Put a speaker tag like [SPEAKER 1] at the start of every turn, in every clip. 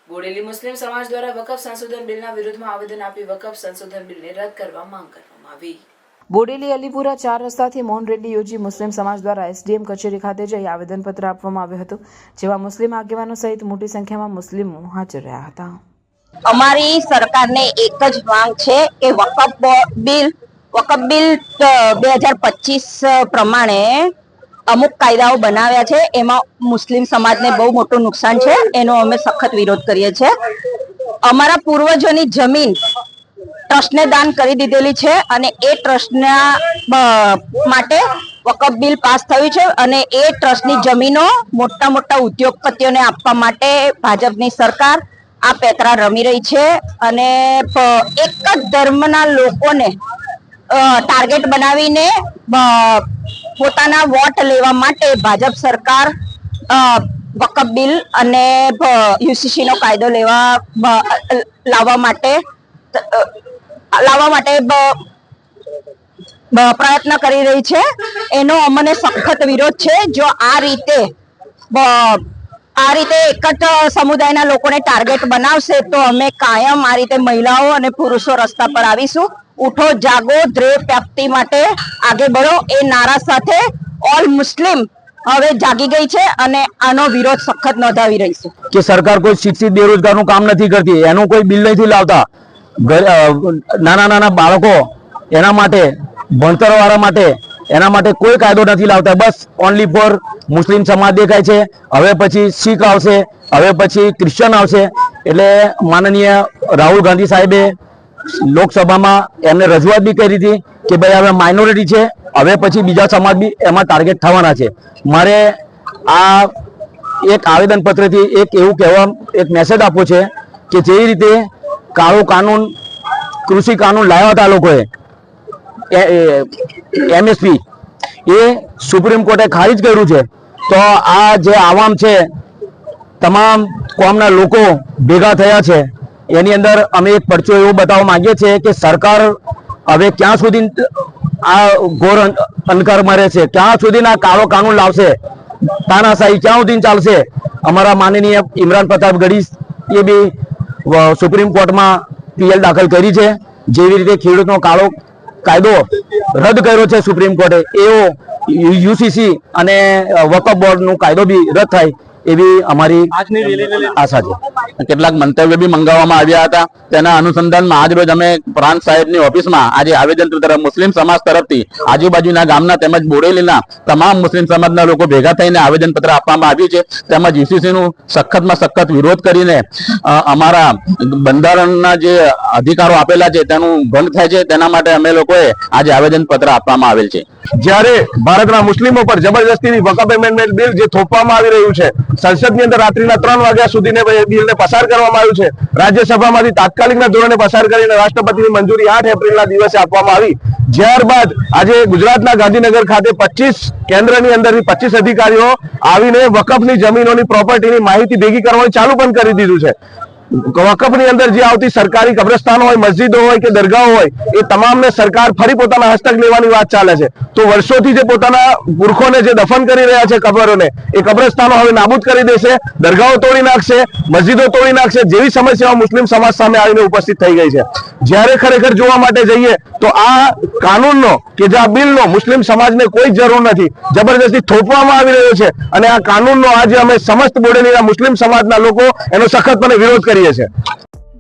[SPEAKER 1] બોડેલી મુસ્લિમ સમાજ દ્વારા વકફ સંશોધન બિલના વિરોધમાં આવેદન આપી વકફ સંશોધન બિલને રદ કરવા માંગ કરવામાં આવી। બોડેલી અલીપુરા 4 રસ્તાથી મૌન રેલી યોજી મુસ્લિમ સમાજ દ્વારા એસડીએમ કચેરી ખાતે જઈ આવેદનપત્ર આપવામાં આવ્યું હતું, જેમાં મુસ્લિમ આગેવાનો સહિત મોટી સંખ્યામાં મુસ્લિમો હાજર રહ્યા હતા।
[SPEAKER 2] અમારી સરકારને એક જ માંગ છે કે વકફ બિલ 2025 પ્રમાણે અમુક કાયદાઓ બનાવ્યા છે, એમાં મુસ્લિમ સમાજને બહુ મોટું નુકસાન છે, એનો અમે સખત વિરોધ કરીએ છીએ। અમારા પૂર્વજોની જમીન ટ્રસ્ટને દાન કરી દીધેલી છે અને એ ટ્રસ્ટના માટે વકફ બિલ પાસ થયું છે અને એ ટ્રસ્ટની જમીનો મોટા મોટા ઉદ્યોગપતિઓને આપવા માટે ભાજપની સરકાર આ પેતરા રમી રહી છે અને એક જ ધર્મના લોકોને ટાર્ગેટ બનાવીને પોતાના વોટ લેવા માટે ભાજપ સરકાર વકફ બિલ અને યુસીસી નો કાયદો લાવવા માટે પ્રયત્ન કરી રહી છે। એનો અમને સખત વિરોધ છે। જો આ રીતે એક જ સમુદાયના લોકોને ટાર્ગેટ બનાવશે તો અમે કાયમ આ રીતે મહિલાઓ અને પુરુષો રસ્તા પર આવીશું। ઉઠો જાગો ધ્યેય પ્રાપ્તિ માટે આગે બઢો એ નારા સાથે ઓલ મુસ્લિમ હવે જાગી ગઈ છે અને આનો વિરોધ સખત નોંધાવી રહી છે
[SPEAKER 3] કે સરકાર કોઈ શિક્ષિત બેરોજગારનું કામ નથી કરતી, એનું કોઈ બિલ નથી લાવતા। નાના નાના બાળકો એના માટે ભણતર વાળા માટે એના માટે કોઈ કાયદો નથી લાવતા। બસ ઓનલી ફોર મુસ્લિમ સમાજ દેખાય છે, હવે પછી શીખ આવશે, હવે પછી ક્રિશ્ચન આવશે। એટલે માનનીય રાહુલ ગાંધી સાહેબે લોકસભામાં એમને રજૂઆત બી કરી હતી કે ભાઈ હવે માઇનોરિટી છે, હવે પછી બીજા સમાજ બી એમાં ટાર્ગેટ થવાના છે। મારે આ એક આવેદન પત્રથી એક એવું કહેવા એક મેસેજ આપવો છે કે જેવી રીતે કાળો કાનૂન કૃષિ કાનૂન લાવ્યા હતા લોકોએ એમએસપી એ સુપ્રીમ કોર્ટે ખારીજ કર્યું છે, તો આ જે આવામ છે તમામ કોમના લોકો ભેગા થયા છે, એની અંદર અમે એક પરચો એવો બતાવવા માંગીએ છીએ કે સરકાર હવે ક્યાં સુધી આ ઘોર અંધકારમાં રહેશે, ક્યાં સુધી આ કાળો કાનૂન લાવશે, તાનાશાહી ક્યાં સુધી ચાલશે। અમારા માનનીય ઇમરાન પ્રતાપ ગઢી એ બી સુપ્રીમ કોર્ટમાં પીએલ દાખલ કરી છે। જેવી રીતે ખેડૂતનો કાળો કાયદો રદ કર્યો છે સુપ્રીમ કોર્ટે, એવો યુસીસી અને વકફ બોર્ડનો કાયદો બી રદ થાય એવી અમારી આશા છે।
[SPEAKER 4] કેટલાક મંતવ્ય બી મંગાવવામાં આવ્યા હતા, તેના અનુસંધાનમાં આજ રોજ અમે પ્રાંત સાહેબની ઓફિસમાં આજે આવેદનપત્ર મુસ્લિમ સમાજ તરફથી આજુબાજુના ગામના તેમજ બોડેલીના તમામ મુસ્લિમ સમાજના લોકો ભેગા થઈને આવેદનપત્ર આપવામાં આવ્યું છે। તેમજ યુસીસીનું સખતમાં સખત વિરોધ કરીને અમારા બંધારણના જે અધિકારો આપેલા છે તેનું ભંગ થાય છે, તેના માટે અમે લોકોએ આજે આવેદનપત્ર આપવામાં આવેલ છે।
[SPEAKER 5] જ્યારે ભારતના મુસ્લિમો પર જબરજસ્તીથી વકફ એમેન્ડમેન્ટ બિલ જે થોપવામાં આવી રહ્યું છે, સંસદની અંદર રાત્રિના 3 વાગ્યા સુધીને બિલને પસાર કરવામાં આવ્યું છે, રાજ્યસભામાંથી તાત્કાલિકના ધોરણે પસાર કરીને રાષ્ટ્રપતિની મંજૂરી 8 એપ્રિલના દિવસે આપવામાં આવી। ત્યારબાદ આજે ગુજરાતના ગાંધીનગર ખાતે 25 કેન્દ્રની અંદરથી 25 અધિકારીઓ આવીને વકફની જમીનોની પ્રોપર્ટીની માહિતી ભેગી કરવાનું ચાલુ પણ કરી દીધું છે। વકફની અંદર જે આવતી સરકારી કબ્રસ્તાનો હોય, મસ્જિદો હોય કે દરગાહો હોય, એ તમામને સરકાર ફરી પોતાના હસ્તક લેવાની વાત ચાલે છે। તો વર્ષોથી જે પોતાના પુરખોને જે દફન કરી રહ્યા છે કબરોને, એ કબ્રસ્તાનો હવે નાબૂદ કરી દેશે, દરગાહો તોડી નાખશે, મસ્જિદો તોડી નાખશે, જેવી સમસ્યાઓ મુસ્લિમ સમાજ સામે આવીને ઉપસ્થિત થઈ ગઈ છે। જ્યારે ખરેખર જોવા માટે જઈએ તો આ કાનૂનનો કે જે આ બિલનો મુસ્લિમ સમાજને કોઈ જરૂર નથી, જબરજસ્તી થોપવામાં આવી રહ્યો છે અને આ કાનૂનનો આજે અમે समस्त બોડેલીના મુસ્લિમ સમાજના લોકો એનો સખતપણે વિરોધ કરીએ છીએ।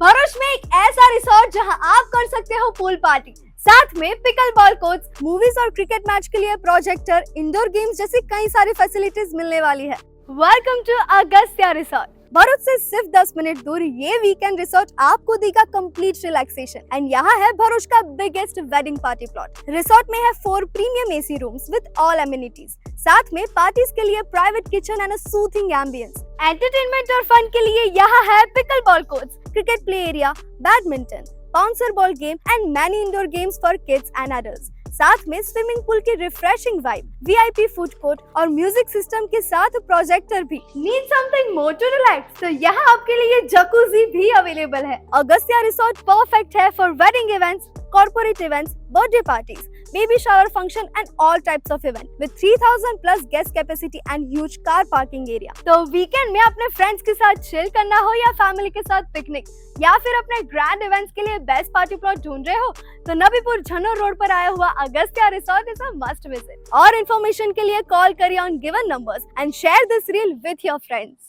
[SPEAKER 6] भरूच में एक ऐसा रिसोर्ट जहां आप कर सकते हो पूल पार्टी, साथ में पिकल बॉल कोर्ट्स, मूवीज और क्रिकेट मैच के लिए प्रोजेक्टर, इंडोर गेम्स जैसी कई सारी फैसिलिटीज मिलने वाली है। Welcome to Agastya resort. Bharuch से सिर्फ 10 मिनट दूर ये वीकेंड रिसोर्ट आपको देगा कंप्लीट रिलैक्सेशन एंड यहाँ है भरूच का biggest wedding party plot. Resort में है 4 premium AC rooms with all amenities, साथ में पार्टीज के लिए private kitchen and a soothing ambience. Entertainment और फन के लिए यहाँ है pickle ball courts, cricket play area, badminton, bouncer ball game and many indoor games for kids and adults. साथ में स्विमिंग पूल की refreshing vibe, VIP food court और music system के साथ प्रोजेक्टर भी। Need something more to relax? तो यहाँ आपके लिए जकूजी भी अवेलेबल है। अगस्त्या रिसोर्ट परफेक्ट है for wedding events, corporate events, birthday parties, baby shower function and all types of event with 3000 plus guest capacity and huge car parking area. तो weekend में अपने फ्रेंड्स के साथ चिल करना हो या फैमिली के साथ पिकनिक या फिर अपने ग्रैंड इवेंट्स के लिए बेस्ट पार्टी प्लॉट ढूंढ रहे हो तो नबीपुर झन्नूर रोड पर आया हुआ Agastya resort is a must visit. और इन्फॉर्मेशन के लिए कॉल करिए on given numbers and share this reel with your friends.